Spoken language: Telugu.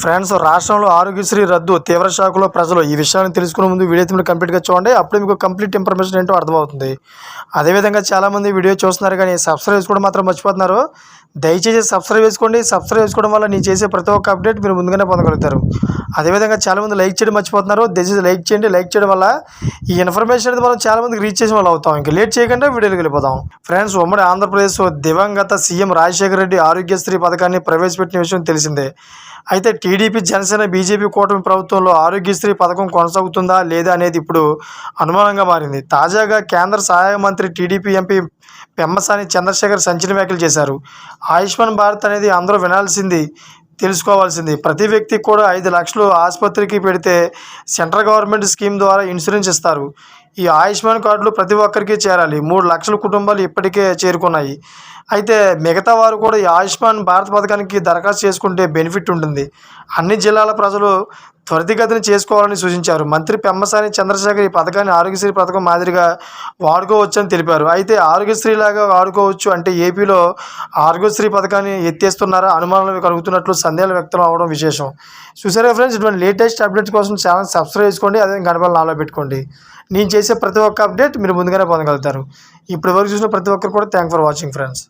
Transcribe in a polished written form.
ఫ్రెండ్స్, రాష్ట్రంలో ఆరోగ్యశ్రీ రద్దు తీవ్ర షాకులో ప్రజలు. ఈ విషయాన్ని తెలుసుకునే ముందు వీడియో మీరు కంప్లీట్గా చూడండి. అప్పుడే మీకు కంప్లీట్ ఇన్ఫర్మేషన్ ఏంటో అర్థమవుతుంది. అదేవిధంగా చాలామంది వీడియో చూస్తున్నారు కానీ సబ్స్క్రైబ్ చేసుకోవడం మాత్రం మర్చిపోతున్నారు. దయచేసి సబ్స్క్రైబ్ చేసుకోండి. సబ్స్క్రైబ్ చేసుకోవడం వల్ల నేను చేసే ప్రతి ఒక్క అప్డేట్ మీరు ముందుగానే పొందగలుగుతారు. అదేవిధంగా చాలామంది లైక్ చేయడం మర్చిపోతున్నారు. దయచేసి లైక్ చేయండి. లైక్ చేయడం వల్ల ఈ ఇన్ఫర్మేషన్ అనేది మనం చాలామందికి రీచ్ చేసిన వాళ్ళు అవుతాం. ఇంకా లేట్ చేయకుండా వీడియోకి వెళ్ళిపోతాం. ఫ్రెండ్స్, ఉమ్మడి ఆంధ్రప్రదేశ్ దివంగత సీఎం రాజశేఖర రెడ్డి ఆరోగ్యశ్రీ పథకాన్ని ప్రవేశపెట్టిన విషయం తెలిసిందే. అయితే టీడీపీ, జనసేన, బీజేపీ కూటమి ప్రభుత్వంలో ఆరోగ్యశ్రీ పథకం కొనసాగుతుందా లేదా అనేది ఇప్పుడు అనుమానంగా మారింది. తాజాగా కేంద్ర సహాయ మంత్రి, టీడీపీ ఎంపీ పెమ్మసాని చంద్రశేఖర్ సంచలన వ్యాఖ్యలు చేశారు. ఆయుష్మాన్ భారత్ అనేది అందరూ తెలుసుకోవాల్సింది. ప్రతి వ్యక్తికి కూడా 5 లక్షలు ఆసుపత్రికి పెడితే సెంట్రల్ గవర్నమెంట్ స్కీమ్ ద్వారా ఇన్సూరెన్స్ ఇస్తారు. ఈ ఆయుష్మాన్ కార్డులు ప్రతి ఒక్కరికి చేరాలి. 3 లక్షల కుటుంబాలు ఇప్పటికే చేరుకున్నాయి. అయితే మిగతా వారు కూడా ఈ ఆయుష్మాన్ భారత్ పథకానికి దరఖాస్తు చేసుకుంటే బెనిఫిట్ ఉంటుంది. అన్ని జిల్లాల ప్రజలు త్వరితగతిన చేసుకోవాలని సూచించారు. మంత్రి పెమ్మసాని చంద్రశేఖర్ ఈ పథకాన్ని ఆరోగ్యశ్రీ పథకం మాదిరిగా వాడుకోవచ్చని తెలిపారు. అయితే ఆరోగ్యశ్రీ లాగా వాడుకోవచ్చు అంటే ఏపీలో ఆరోగ్యశ్రీ పథకాన్ని ఎత్తేస్తున్నారా అనుమానాలు కలుగుతున్నట్లు సందేహాలు వ్యక్తం అవ్వడం విశేషం. చూసారా ఫ్రెండ్స్, ఇటువంటి లేటెస్ట్ అప్డేట్స్ కోసం ఛానల్ సబ్స్క్రైబ్ చేసుకోండి. అదే గంటపల్లి నాలో పెట్టుకోండి. నేను చేసే ప్రతి ఒక్క అప్డేట్ మీరు ముందుగానే పొందగలుగుతారు. ఇప్పటి వరకు చూసిన ప్రతి ఒక్కరు కూడా థ్యాంక్ ఫర్ వాచింగ్ ఫ్రెండ్స్.